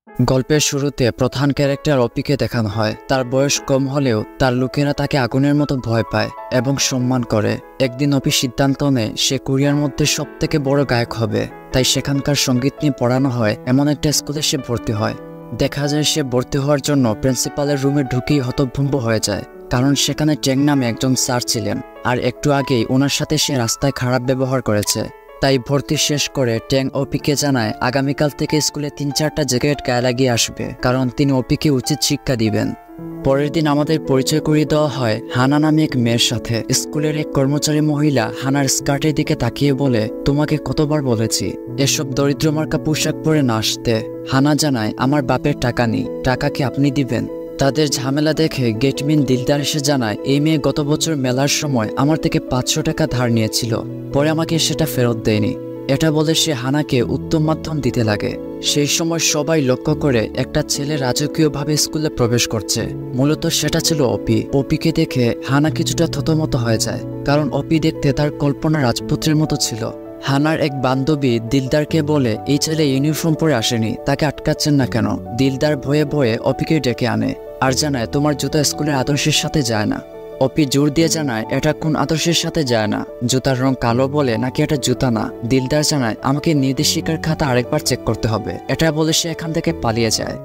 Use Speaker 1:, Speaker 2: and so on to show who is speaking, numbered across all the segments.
Speaker 1: গল্পের শুরুতে প্রধান ক্যারেক্টার অপিকে দেখানো হয়। তার বয়স কম হলেও তার লোকেরা তাকে আগুনের মতো ভয় পায় এবং সম্মান করে। একদিন অপি সিদ্ধান্ত নেয় সে কোরিয়ার মধ্যে সবথেকে বড় গায়ক হবে। তাই সেখানকার সঙ্গীত নিয়ে পড়ানো হয় এমন একটা স্কুলে সে ভর্তি হয়। দেখা যায় সে ভর্তি হওয়ার জন্য প্রিন্সিপালের রুমে ঢুকেই হতভম্ব হয়ে যায়, কারণ সেখানে ট্যাং নামে একজন স্যার ছিলেন, আর একটু আগেই ওনার সাথে সে রাস্তায় খারাপ ব্যবহার করেছে। তাই ভর্তি শেষ করে ট্যাং অপিকে জানায় আগামীকাল থেকে স্কুলে 3-4টা জ্যাকেট গায়ে লাগিয়ে আসবে, কারণ তিনি অপিকে উচিত শিক্ষা দিবেন। পরের দিন আমাদের পরিচয় করিয়ে দেওয়া হয় হানা নামে এক মেয়ের সাথে। স্কুলের এক কর্মচারী মহিলা হানার স্কার্টের দিকে তাকিয়ে বলে, তোমাকে কতবার বলেছি এসব দরিদ্র মার্কা পোশাক পরে না আসতে। হানা জানায়, আমার বাপের টাকা নেই, টাকা কি আপনি দিবেন? তাদের ঝামেলা দেখে গেটম্যান দিলদার এসে জানায়, এই মেয়ে গত বছর মেলার সময় আমার থেকে 500 টাকা ধার নিয়েছিল, পরে আমাকে সেটা ফেরত দেয়নি। এটা বলে সে হানাকে উত্তম মাধ্যম দিতে লাগে। সেই সময় সবাই লক্ষ্য করে একটা ছেলে রাজকীয়ভাবে স্কুলে প্রবেশ করছে। মূলত সেটা ছিল অপি। অপিকে দেখে হানা কিছুটা থতমত হয়ে যায়, কারণ অপি দেখতে তার কল্পনা রাজপুত্রের মতো ছিল। হানার এক বান্ধবী দিলদারকে বলে, এই ছেলে ইউনিফর্ম পরে আসেনি, তাকে আটকাচ্ছেন না কেন? দিলদার ভয়ে ভয়ে অপিকে ডেকে আনে আর জানায়, তোমার জুতা স্কুলের আদর্শের সাথে যায় না। অপি জোর দিয়ে জানায়, এটা কোন আদর্শের সাথে যায় না? জুতার রং কালো বলে নাকি এটা জুতা না? দিলদার জানায়, আমাকে নির্দেশিকার খাতা আরেকবার চেক করতে হবে। এটা বলে সে এখান থেকে পালিয়ে যায়।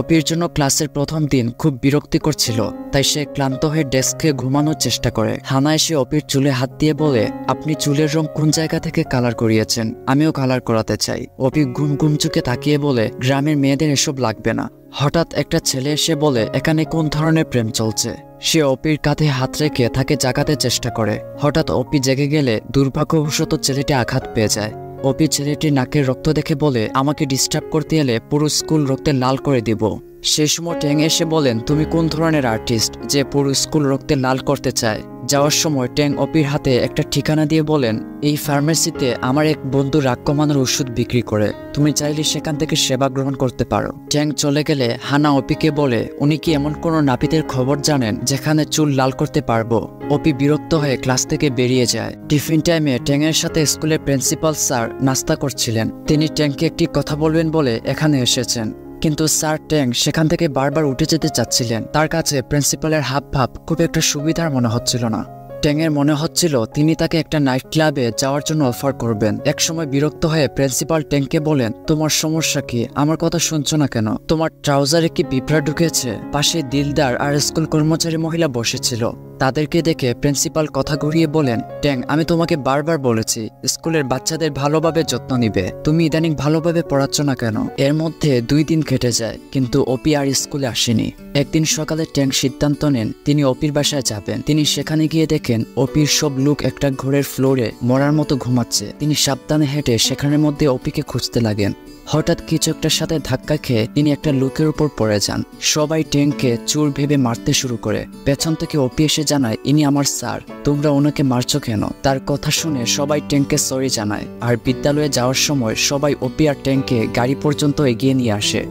Speaker 1: অপির জন্য ক্লাসের প্রথম দিন খুব বিরক্তিকর ছিল, তাই সে ক্লান্ত হয়ে ডেস্কে ঘুমানোর চেষ্টা করে। হানা এসে অপির চুলে হাত দিয়ে বলে, আপনি চুলের রং কোন জায়গা থেকে কালার করিয়েছেন? আমিও কালার করাতে চাই। অপি ঘুম ঘুম চোখে তাকিয়ে বলে, গ্রামের মেয়েদের এসব লাগবে না। হঠাৎ একটা ছেলে এসে বলে, এখানে কোন ধরনের প্রেম চলছে? সে অপির কাঁধে হাত রেখে তাকে জাগাতে চেষ্টা করে। হঠাৎ অপি জেগে গেলে দুর্ভাগ্যবশত ছেলেটি আঘাত পেয়ে যায়। অপি ছেলেটির নাকের রক্ত দেখে বলে, আমাকে ডিস্টার্ব করতে এলে পুরো স্কুল রক্তে লাল করে দিব। সেই সময় ট্যাং এসে বলেন, তুমি কোন ধরনের আর্টিস্ট যে পুরো স্কুল রক্তে লাল করতে চায়? যাওয়ার সময় ট্যাং অপির হাতে একটা ঠিকানা দিয়ে বলেন, এই ফার্মেসিতে আমার এক বন্ধু রাগ কমানোর ওষুধ বিক্রি করে, তুমি চাইলে সেখান থেকে সেবা গ্রহণ করতে পারো। ট্যাং চলে গেলে হানা অপিকে বলে, উনি কি এমন কোনো নাপিতের খবর জানেন যেখানে চুল লাল করতে পারবো? অপি বিরক্ত হয়ে ক্লাস থেকে বেরিয়ে যায়। টিফিন টাইমে ট্যাংয়ের সাথে স্কুলের প্রিন্সিপাল স্যার নাস্তা করছিলেন। তিনি ট্যাংকে একটি কথা বলবেন বলে এখানে এসেছেন, কিন্তু স্যার ট্যাং সেখান থেকে বারবার উঠে যেতে চাচ্ছিলেন। তার কাছে প্রিন্সিপালের হাবভাব খুব একটা সুবিধার মনে হচ্ছিল না। ট্যাংয়ের মনে হচ্ছিল তিনি তাকে একটা নাইট ক্লাবে যাওয়ার জন্য অফার করবেন। একসময় বিরক্ত হয়ে প্রিন্সিপাল ট্যাংকে বলেন, তোমার সমস্যা কি? আমার কথা শুনছো না কেন? তোমার ট্রাউজারে কি পিঁপড়া ঢুকেছে? পাশে দিলদার আর স্কুল কর্মচারী মহিলা বসেছিল। তাদেরকে দেখে প্রিন্সিপাল কথা ঘুরিয়ে বলেন, ট্যাং, আমি তোমাকে বারবার বলেছি স্কুলের বাচ্চাদের ভালোভাবে যত্ন নিবে, তুমি ইদানিং ভালোভাবে পড়াচ্ছ না কেন? এর মধ্যে 2 দিন কেটে যায়, কিন্তু অপি আর স্কুলে আসেনি। একদিন সকালে ট্যাং সিদ্ধান্ত নেন তিনি অপির বাসায় যাবেন। তিনি সেখানে গিয়ে দেখেন অপির সব লোক একটা ঘরের ফ্লোরে মরার মতো ঘুমাচ্ছে। তিনি সাবধানে হেঁটে সেখানের মধ্যে অপিকে খুঁজতে লাগেন। হঠাৎ কিছু একটার সাথে ধাক্কা খেয়ে তিনি একটা লোকের উপর পড়ে যান। সবাই ট্যাংকে চোর ভেবে মারতে শুরু করে। পেছন থেকে অপি এসে জানায়, ইনি আমার স্যার, তোমরা ওনাকে মারছো কেন? তার কথা শুনে সবাই ট্যাংকে সরি জানায়। আর বিদ্যালয়ে যাওয়ার সময় সবাই অপি আর ট্যাংকে গাড়ি পর্যন্ত এগিয়ে নিয়ে আসে।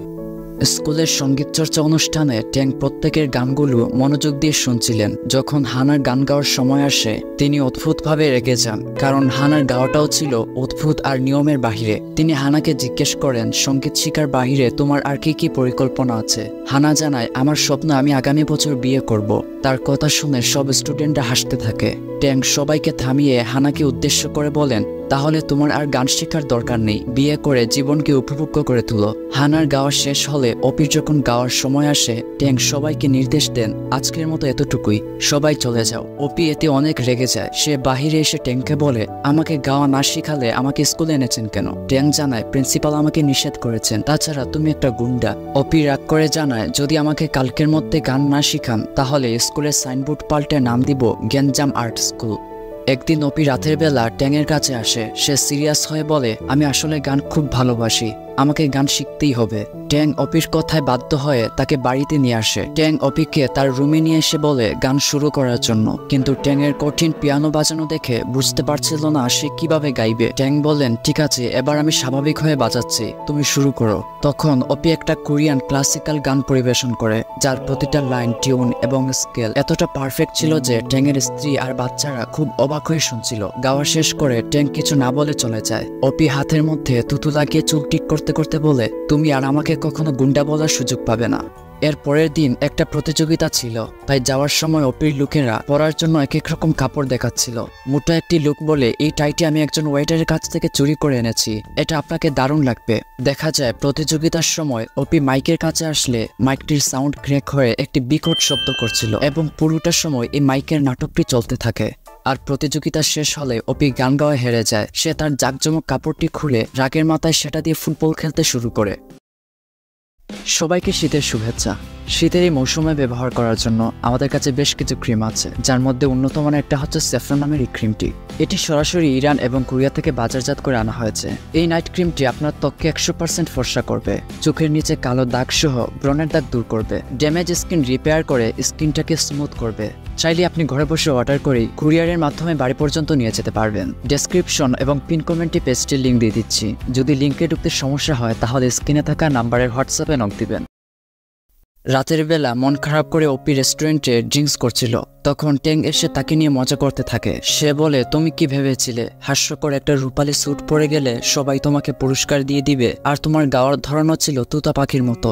Speaker 1: স্কুলের সঙ্গীত চর্চা অনুষ্ঠানে ট্যাং প্রত্যেকের গানগুলো মনোযোগ দিয়ে শুনছিলেন। যখন হানার গান গাওয়ার সময় আসে তিনি অদ্ভুতভাবে রেগে যান, কারণ হানার গাওয়াটাও ছিল অদ্ভুত আর নিয়মের বাহিরে। তিনি হানাকে জিজ্ঞেস করেন, সঙ্গীত শিক্ষার বাহিরে তোমার আর কি কি পরিকল্পনা আছে? হানা জানায়, আমার স্বপ্ন আমি আগামী বছর বিয়ে করব। তার কথা শুনে সব স্টুডেন্টরা হাসতে থাকে। ট্যাং সবাইকে থামিয়ে হানাকে উদ্দেশ্য করে বলেন, তাহলে তোমার আর গান শেখার দরকার নেই, বিয়ে করে জীবনকে উপভোগ্য করে তুলো। হানার গাওয়া শেষ হলে অপির যখন গাওয়ার সময় আসে ট্যাং সবাইকে নির্দেশ দেন, আজকের মতো এতটুকুই, সবাই চলে যাও। অপি এতে অনেক রেগে যায়। সে বাহিরে এসে ট্যাংকে বলে, আমাকে গাওয়া না শিখালে আমাকে স্কুলে এনেছেন কেন? ট্যাং জানায়, প্রিন্সিপাল আমাকে নিষেধ করেছেন, তাছাড়া তুমি একটা গুন্ডা। অপি রাগ করে জানায়, যদি আমাকে কালকের মধ্যে গান না শিখান তাহলে স্কুলের সাইনবোর্ড পাল্টে নাম দিব গ্যাঞ্জাম আর্ট স্কুল। একদিন অপি রাতের বেলা ট্যাংয়ের কাছে আসে। সে সিরিয়াস হয়ে বলে, আমি আসলে গান খুব ভালোবাসি, আমাকে গান শিখতেই হবে। ট্যাং অপির কথায় বাধ্য হয়ে তাকে বাড়িতে নিয়ে আসে। ট্যাং অপিকে তার রুমে নিয়ে এসে বলে গান শুরু করার জন্য, কিন্তু ট্যাংয়ের কঠিন পিয়ানো বাজানো দেখে বুঝতে পারছিল না সে কিভাবে গাইবে। ট্যাং বলেন, ঠিক আছে, এবার আমি স্বাভাবিক হয়ে বাজাচ্ছি, তুমি শুরু করো। তখন অপি একটা কোরিয়ান ক্লাসিক্যাল গান পরিবেশন করে, যার প্রতিটা লাইন, টিউন এবং স্কেল এতটা পারফেক্ট ছিল যে ট্যাংয়ের স্ত্রী আর বাচ্চারা খুব অবাক হয়ে শুনছিল। গাওয়া শেষ করে ট্যাং কিছু না বলে চলে যায়। অপি হাতের মধ্যে থুতু লাগিয়ে চুল ঠিক করতে করতে করতে বলে, তুমি আর আমাকে কখনো গুন্ডা বলার সুযোগ পাবে না। এর পরের দিন একটা প্রতিযোগিতা ছিল, তাই যাওয়ার সময় অপির লোকেরা পরার জন্য এক এক রকম কাপড় দেখাচ্ছিল। মোটা একটি লোক বলে, এই টাইটি আমি একজন ওয়েটারের কাছ থেকে চুরি করে এনেছি, এটা আপনাকে দারুণ লাগবে। দেখা যায় প্রতিযোগিতার সময় অপি মাইকের কাছে আসলে মাইকটির সাউন্ড ক্র্যাক হয়ে একটি বিকট শব্দ করছিল এবং পুরোটা সময় এই মাইকের নাটকটি চলতে থাকে। আর প্রতিযোগিতা শেষ হলে অপি গান গাওয়া হেরে যায়। সে তার জাঁকজমক কাপড়টি খুলে রাগের মাথায় সেটা দিয়ে ফুটবল খেলতে শুরু করে। সবাইকে শীতের শুভেচ্ছা। শীতের এই মৌসুমে ব্যবহার করার জন্য আমাদের কাছে বেশ কিছু ক্রিম আছে, যার মধ্যে উন্নত মানের একটা হচ্ছে স্যাফরন নামের এই ক্রিমটি। এটি সরাসরি ইরান এবং কোরিয়া থেকে বাজারজাত করে আনা হয়েছে। এই নাইট ক্রিমটি আপনার ত্বককে 100% ফর্সা করবে, চোখের নিচে কালো দাগ সহ ব্রণের দাগ দূর করবে, ড্যামেজ স্কিন রিপেয়ার করে স্কিনটাকে স্মুথ করবে। চাইলে আপনি ঘরে বসে অর্ডার করেই কুরিয়ারের মাধ্যমে বাড়ি পর্যন্ত নিয়ে যেতে পারবেন। ডেসক্রিপশন এবং পিন কমেন্টে পেজটির লিঙ্ক দিয়ে দিচ্ছি। যদি লিঙ্কে ঢুকতে সমস্যা হয় তাহলে স্ক্রিনে থাকা নাম্বারের হোয়াটসঅ্যাপে নক দিবেন। রাতের বেলা মন খারাপ করে অপি রেস্টুরেন্টে ড্রিঙ্কস করছিল, তখন ট্যাং এসে তাকে নিয়ে মজা করতে থাকে। সে বলে, তুমি কি ভেবেছিলে হাস্যকর একটা রূপালী স্যুট পরে গেলে সবাই তোমাকে পুরস্কার দিয়ে দিবে, আর তোমার গাওয়ার ধরনও ছিল তুতা পাখির মতো।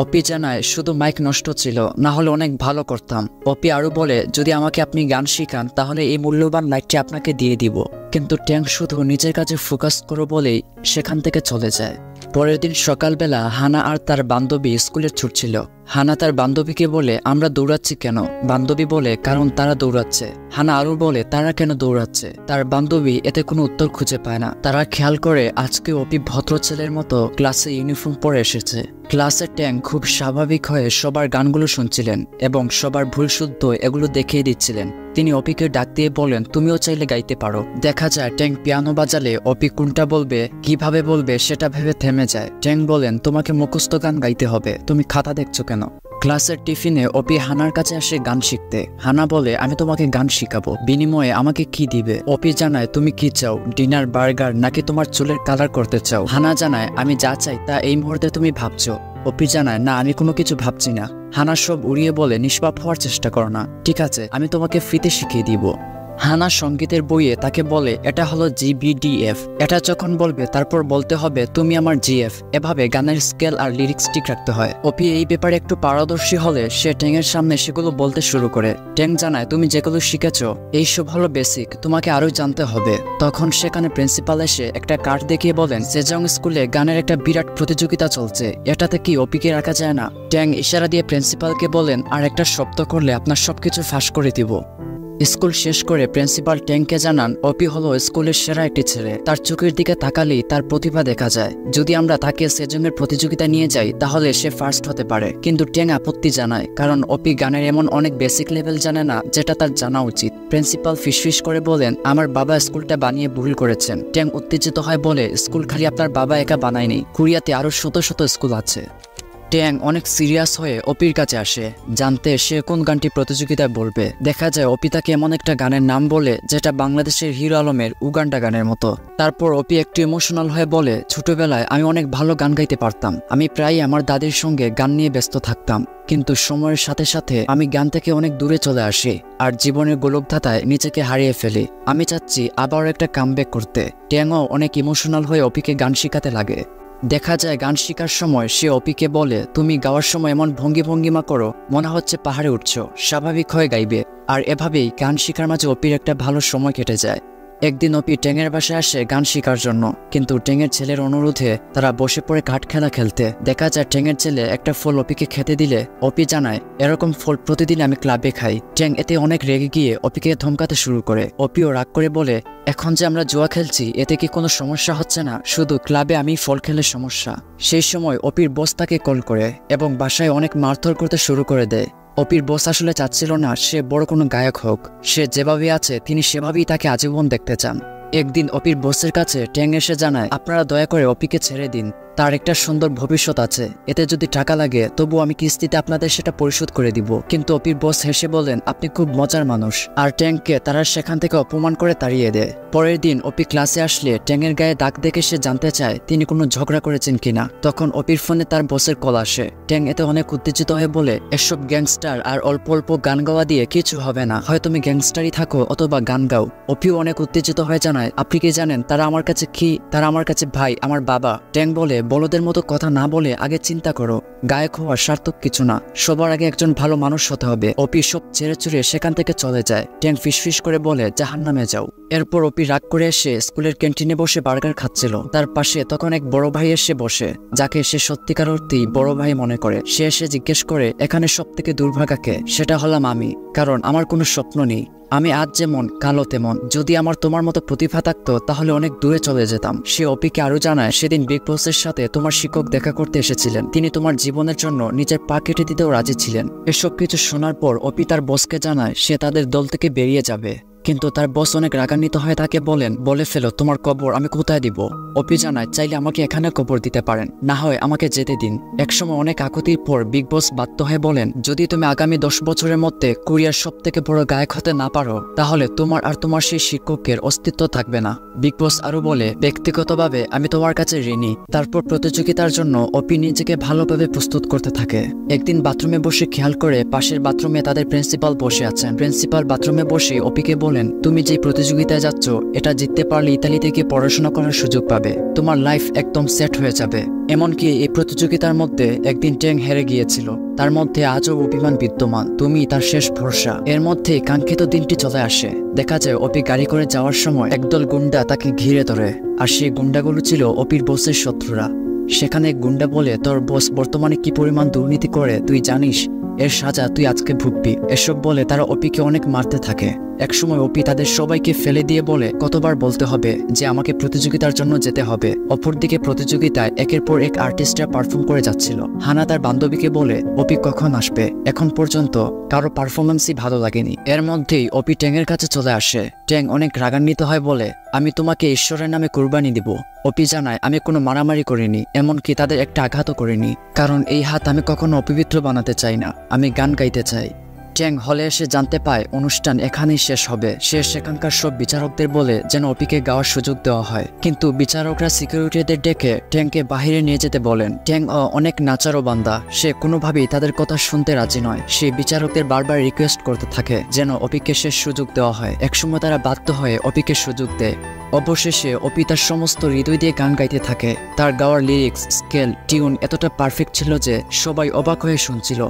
Speaker 1: অপি জানায়, শুধু মাইক নষ্ট ছিল, না হলে অনেক ভালো করতাম। অপি আরও বলে, যদি আমাকে আপনি গান শিখান তাহলে এই মূল্যবান লাইটটি আপনাকে দিয়ে দিব। কিন্তু ট্যাং শুধু নিজের কাছে ফোকাস করো বলেই সেখান থেকে চলে যায়। পরের দিন সকালবেলা হানা আর তার বান্ধবী স্কুলে ছুটছিল। হানা তার বান্ধবীকে বলে, আমরা দৌড়াচ্ছি কেন? বান্ধবী বলে, কারণ তারা দৌড়াচ্ছে। হানা আরও বলে, তারা কেন দৌড়াচ্ছে? তার বান্ধবী এতে কোনো উত্তর খুঁজে পায় না। তারা খেয়াল করে আজকে অপি ভদ্র ছেলের মতো ক্লাসে ইউনিফর্ম পরে এসেছে। ক্লাসের ট্যাং খুব স্বাভাবিক হয়ে সবার গানগুলো শুনছিলেন এবং সবার ভুল শুদ্ধ এগুলো দেখিয়ে দিচ্ছিলেন। তিনি অপিকে ডাক দিয়ে বলেন, তুমিও চাইলে গাইতে পারো। দেখা যায় ট্যাং পিয়ানো বাজালে অপি কোনটা বলবে, কিভাবে বলবে সেটা ভেবে থেমে যায়। ট্যাং বলেন, তোমাকে মুখস্থ গান গাইতে হবে, তুমি খাতা দেখছো কেন? ক্লাসের টিফিনে অপি হানার কাছে আসে গান শিখতে। হানা বলে, আমি তোমাকে গান শিখাবো, বিনিময়ে আমাকে কি দিবে? অপি জানায়, তুমি কি চাও, ডিনার, বার্গার নাকি তোমার চুলের কালার করতে চাও? হানা জানায়, আমি যা চাই তা এই মুহূর্তে তুমি ভাবছো। অপি জানায়, না আমি কোনো কিছু ভাবছি না। হানা সব উড়িয়ে বলে, নিষ্পাপ হওয়ার চেষ্টা করো না, ঠিক আছে আমি তোমাকে ফ্রিতে শিখিয়ে দিব। হানা সঙ্গীতের বইয়ে তাকে বলে, এটা হলো GBDF, এটা যখন বলবে তারপর বলতে হবে তুমি আমার GF। এভাবে গানের স্কেল আর লিরিক্স ঠিক রাখতে হয়। অপি এই ব্যাপারে একটু পারদর্শী হলে সে ট্যাংয়ের সামনে সেগুলো বলতে শুরু করে। ট্যাং জানায়, তুমি যেগুলো শিখেছো এইসব হলো বেসিক, তোমাকে আরো জানতে হবে। তখন সেখানে প্রিন্সিপাল এসে একটা কার্ড দেখিয়ে বলেন, সেজং স্কুলে গানের একটা বিরাট প্রতিযোগিতা চলছে, এটাতে কি অপিকে রাখা যায় না? ট্যাং ইশারা দিয়ে প্রিন্সিপালকে বলেন, আর একটা শব্দ করলে আপনার সবকিছু ফাঁস করে দিব। স্কুল শেষ করে প্রিন্সিপাল ট্যাংকে জানান, অপি হলো স্কুলের সেরা একটি ছেলে, তার চোখের দিকে তাকালেই তার প্রতিভা দেখা যায়। যদি আমরা তাকে সেজনের প্রতিযোগিতা নিয়ে যাই তাহলে সে ফার্স্ট হতে পারে। কিন্তু ট্যাং আপত্তি জানায়, কারণ অপি গানের এমন অনেক বেসিক লেভেল জানে না যেটা তার জানা উচিত। প্রিন্সিপাল ফিসফিস করে বলেন, আমার বাবা স্কুলটা বানিয়ে ভুল করেছেন। ট্যাং উত্তেজিত হয় বলে, স্কুল খালি আপনার বাবা একা বানায়নি, কোরিয়াতে আরো শত শত স্কুল আছে। ট্যাং অনেক সিরিয়াস হয়ে অপির কাছে আসে, জানতে সে কোন গানটি প্রতিযোগিতায় বলবে। দেখা যায় অপি তাকে এমন একটা গানের নাম বলে যেটা বাংলাদেশের হিরো আলমের উগান্ডা গানের মতো। তারপর অপি একটু ইমোশনাল হয়ে বলে, ছোটবেলায় আমি অনেক ভালো গান গাইতে পারতাম, আমি প্রায়ই আমার দাদির সঙ্গে গান নিয়ে ব্যস্ত থাকতাম, কিন্তু সময়ের সাথে সাথে আমি গান থেকে অনেক দূরে চলে আসি আর জীবনের গোলকধাতায় নিজেকে হারিয়ে ফেলি। আমি চাচ্ছি আবার একটা কামব্যাক করতে। ট্যাংও অনেক ইমোশনাল হয়ে অপিকে গান শেখাতে লাগে। দেখা যায় গান শেখার সময় সে অপিকে বলে, তুমি গাওয়ার সময় এমন ভঙ্গিমা করো মনে হচ্ছে পাহাড়ে উঠছো, স্বাভাবিক হয়ে গাইবে। আর এভাবেই গান শেখার মাঝে অপির একটা ভালো সময় কেটে যায়। একদিন অপি ট্যাংয়ের বাসায় আসে গান শেখার জন্য, কিন্তু ট্যাংয়ের ছেলের অনুরোধে তারা বসে পড়ে কাঠ খেলা খেলতে। দেখা যায় ট্যাংয়ের ছেলে একটা ফল অপিকে খেতে দিলে অপি জানায়, এরকম ফল প্রতিদিন আমি ক্লাবে খাই। ট্যাং এতে অনেক রেগে গিয়ে অপিকে ধমকাতে শুরু করে। অপিও রাগ করে বলে, এখন যে আমরা জুয়া খেলছি এতে কি কোনো সমস্যা হচ্ছে না, শুধু ক্লাবে আমি ফল খেলে সমস্যা। সেই সময় অপির বস তাকে কল করে এবং বাসায় অনেক মারধর করতে শুরু করে দেয়। অপির বস আসলে চাচ্ছিল না সে বড় কোনো গায়ক হোক, সে যেভাবে আছে তিনি সেভাবেই তাকে আজীবন দেখতে চান। একদিন অপির বসের কাছে ট্যাং এসে জানায়, আপনারা দয়া করে অপিকে ছেড়ে দিন, তার একটা সুন্দর ভবিষ্যৎ আছে, এতে যদি টাকা লাগে তবু আমি কিস্তিতে আপনাদের সেটা পরিশোধ করে দিব। কিন্তু অপির বস হেসে বলেন, আপনি খুব মজার মানুষ, আর ট্যাংকে তারা সেখান থেকে অপমান করে তাড়িয়ে দেয়। পরের দিন অপি ক্লাসে আসলে ট্যাংয়ের গায়ে দাগ দেখে সে জানতে চায় তিনি কোনো ঝগড়া করেছেন কিনা। তখন অপির ফোনে তার বসের কল আসে। ট্যাং এতে অনেক উত্তেজিত হয়ে বলে, এসব গ্যাংস্টার আর অল্প অল্প গান গাওয়া দিয়ে কিছু হবে না, হয় তুমি গ্যাংস্টারই থাকো অথবা গান গাও। অপিও অনেক উত্তেজিত হয়ে জানায়, আপনি কি জানেন তারা আমার কাছে কি? তারা আমার কাছে ভাই, আমার বাবা। ট্যাং বলে, বলদের মতো কথা না বলে আগে চিন্তা করো, গায়ক হওয়া সার্থক কিছু না, সবার আগে একজন ভালো মানুষ হতে হবে। অপি সব ছেড়ে ছুড়ে সেখান থেকে চলে যায়। ট্যাং ফিসফিস করে বলে জাহান্নামে যাও। এরপর অপি রাগ করে এসে স্কুলের ক্যান্টিনে বসে বার্গার খাচ্ছিল। তার পাশে তখন এক বড় ভাই এসে বসে, যাকে সে সত্যিকার অর্থেই বড় ভাই মনে করে। সে এসে জিজ্ঞেস করে এখানে সব থেকে দুর্ভাগাকে। সেটা হলাম আমি, কারণ আমার কোনো স্বপ্ন নেই। আমি আজ যেমন কালো তেমন, যদি আমার তোমার মতো প্রতিভা থাকতো তাহলে অনেক দূরে চলে যেতাম। সে অপিকে আরো জানায় সেদিন বিগ বসের সাথে তোমার শিক্ষক দেখা করতে এসেছিলেন, তিনি তোমার জীবনের জন্য নিজের পা কেটে দিতেও রাজি ছিলেন। এসব কিছু শোনার পর অপি তার বসকে জানায় সে তাদের দল থেকে বেরিয়ে যাবে, কিন্তু তার বস অনেক রাগান্বিত হয়ে তাকে বলেন বলে ফেলো তোমার কবর আমি কোথায় দিব। অপি জানায় চাইলে আমাকে এখানে কবর দিতে পারেন, না হয় আমাকে যেতে দিন। একসময় অনেক আকুতির পর বিগ বস বাধ্য হয়ে বলেন যদি তুমি আগামী 10 বছরের মধ্যে কোরিয়ার সব থেকে বড় গায়ক হতে না পারো তাহলে তোমার আর তোমার সেই শিক্ষকের অস্তিত্ব থাকবে না। বিগ বস আরো বলে ব্যক্তিগতভাবে আমি তোমার কাছে ঋণী। তারপর প্রতিযোগিতার জন্য অপি নিজেকে ভালোভাবে প্রস্তুত করতে থাকে। একদিন বাথরুমে বসে খেয়াল করে পাশের বাথরুমে তাদের প্রিন্সিপাল বসে আছেন। প্রিন্সিপাল বাথরুমে বসে অপিকে বলেন তুমি যে প্রতিযোগিতায় যাচ্ছ এটা জিততে পারলে ইতালিতে গিয়ে পড়াশোনা করার সুযোগ পাবে, তোমার লাইফ একদম সেট হয়ে যাবে। এমনকি এই প্রতিযোগিতার মধ্যে একদিন ট্যাং হেরে গিয়েছিল, তার মধ্যে আজও অভিমান বিদ্যমান, তুমি তার শেষ ভরসা। এর মধ্যে কাঙ্ক্ষিত দিনটি চলে আসে। দেখা যায় অপি গাড়ি করে যাওয়ার সময় একদল গুন্ডা তাকে ঘিরে ধরে, আর সেই গুন্ডাগুলো ছিল অপির বসের শত্রুরা। সেখানে গুন্ডা বলে তোর বস বর্তমানে কি পরিমাণ দুর্নীতি করে তুই জানিস, এর সাজা তুই আজকে ভুগবি। এসব বলে তারা অপিকে অনেক মারতে থাকে। একসময় অপি তাদের সবাইকে ফেলে দিয়ে বলে কতবার বলতে হবে যে আমাকে প্রতিযোগিতার জন্য যেতে হবে। অপরদিকে প্রতিযোগিতায় একের পর এক আর্টিস্টরা পারফর্ম করে যাচ্ছিল। হানা তার বান্ধবীকে বলে অপি কখন আসবে, এখন পর্যন্ত কারো পারফরমেন্সই ভালো লাগেনি। এর মধ্যেই অপি ট্যাংয়ের কাছে চলে আসে। ট্যাং অনেক রাগান্বিত হয় বলে আমি তোমাকে ঈশ্বরের নামে কুরবানি দিব। অপি জানায় আমি কোনো মারামারি করিনি, এমনকি তাদের একটা আঘাতও করিনি, কারণ এই হাত আমি কখনো অপবিত্র বানাতে চাই না, আমি গান গাইতে চাই। ট্যাং হলে এসে জানতে পায় অনুষ্ঠান এখানেই শেষ হবে। সে সেখানকার সব বিচারকদের বলে যেন অপিকে গাওয়ার সুযোগ দেওয়া হয়, কিন্তু বিচারকরা সিকিউরিটিদের ডেকে ট্যাংকে বাহিরে নিয়ে যেতে বলেন। ট্যাং অনেক নাচারো বান্দা, সে কোনোভাবেই তাদের কথা শুনতে রাজি নয়। সে বিচারকদের বারবার রিকোয়েস্ট করতে থাকে যেন অপিকে শেষ সুযোগ দেওয়া হয়। একসময় তারা বাধ্য হয়ে অপিকে সুযোগ দেয়। অবশেষে অপি তার সমস্ত হৃদয় দিয়ে গান গাইতে থাকে। তার গাওয়ার লিরিক্স, স্কেল, টিউন এতটা পারফেক্ট ছিল যে সবাই অবাক হয়ে শুনছিল।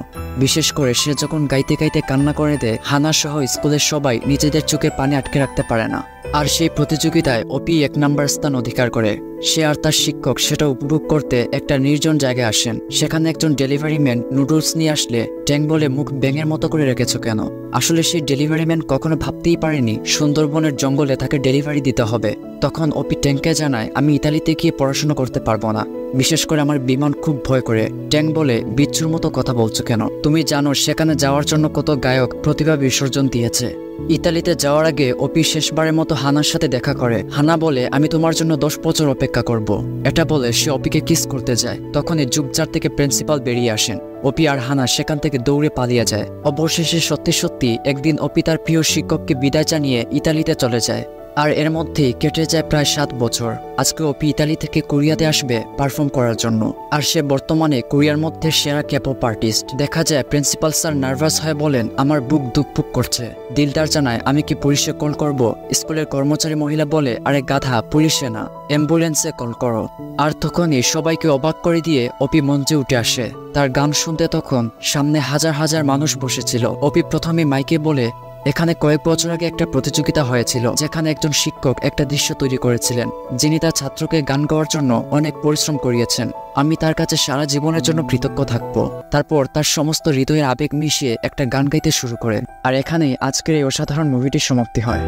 Speaker 1: বিশেষ করে সে যখন গাইতে গাইতে কান্না করে দেয়, হানা সহ স্কুলের সবাই নিজেদের চোখের পানি আটকে রাখতে পারে না। আর সেই প্রতিযোগিতায় অপি 1 নম্বর স্থান অধিকার করে। সে আর তার শিক্ষক সেটা উপভোগ করতে একটা নির্জন জায়গায় আসেন। সেখানে একজন ডেলিভারি ম্যান নুডলস নিয়ে আসলে ট্যাং বলে মুখ ব্যাঙের মতো করে রেখেছো কেন। আসলে সেই ডেলিভারি ম্যান কখনো ভাবতেই পারেনি সুন্দরবনের জঙ্গলে তাকে ডেলিভারি দিতে হবে। তখন অপি ট্যাংকে জানায় আমি ইতালিতে গিয়ে পড়াশোনা করতে পারবো না, বিশেষ করে আমার বিমান খুব ভয় করে। ট্যাং বলে বিচ্ছুর মতো কথা বলছো কেন, তুমি জানো সেখানে যাওয়ার জন্য কত গায়ক প্রতিভা বিসর্জন দিয়েছে। ইতালিতে যাওয়ার আগে অপি শেষবারের মতো হানার সাথে দেখা করে। হানা বলে আমি তোমার জন্য 10 বছর অপেক্ষা করব। এটা বলে সে অপিকে কিস করতে যায়। তখনই যুগজার থেকে প্রিন্সিপাল বেরিয়ে আসেন। অপি আর হানা সেখান থেকে দৌড়ে পালিয়ে যায়। অবশেষে সত্যি সত্যি একদিন অপি তার প্রিয় শিক্ষককে বিদায় জানিয়ে ইতালিতে চলে যায়। আর এর মধ্যেই কেটে যায় প্রায় 7 বছর। আজকে অপি ইতালি থেকে কোরিয়াতে আসবে পারফর্ম করার জন্য। আর সে বর্তমানে কোরিয়ার মধ্যে সেরা ক্যাপপ আর্টিস্ট। দেখা যায় প্রিন্সিপাল স্যার নার্ভাস হয়ে বলেন আমার বুক ধুকপুক করছে। দিলদার জানায় আমি কি পুলিশে কল করব। স্কুলের কর্মচারী মহিলা বলে আরে গাধা, পুলিশে না, অ্যাম্বুলেন্সে কল করো। আর তখনই সবাইকে অবাক করে দিয়ে অপি মঞ্চে উঠে আসে। তার গান শুনতে তখন সামনে হাজার হাজার মানুষ বসেছিল। অপি প্রথমে মাইকে বলে এখানে কয়েক বছর আগে একটা প্রতিযোগিতা হয়েছিল যেখানে একজন শিক্ষক একটা দৃশ্য তৈরি করেছিলেন, যিনি তার ছাত্রকে গান গাওয়ার জন্য অনেক পরিশ্রম করিয়েছেন। আমি তার কাছে সারা জীবনের জন্য কৃতজ্ঞ থাকব। তারপর তার সমস্ত হৃদয়ের আবেগ মিশিয়ে একটা গান গাইতে শুরু করে। আর এখানেই আজকের এই অসাধারণ মুভিটির সমাপ্তি হয়।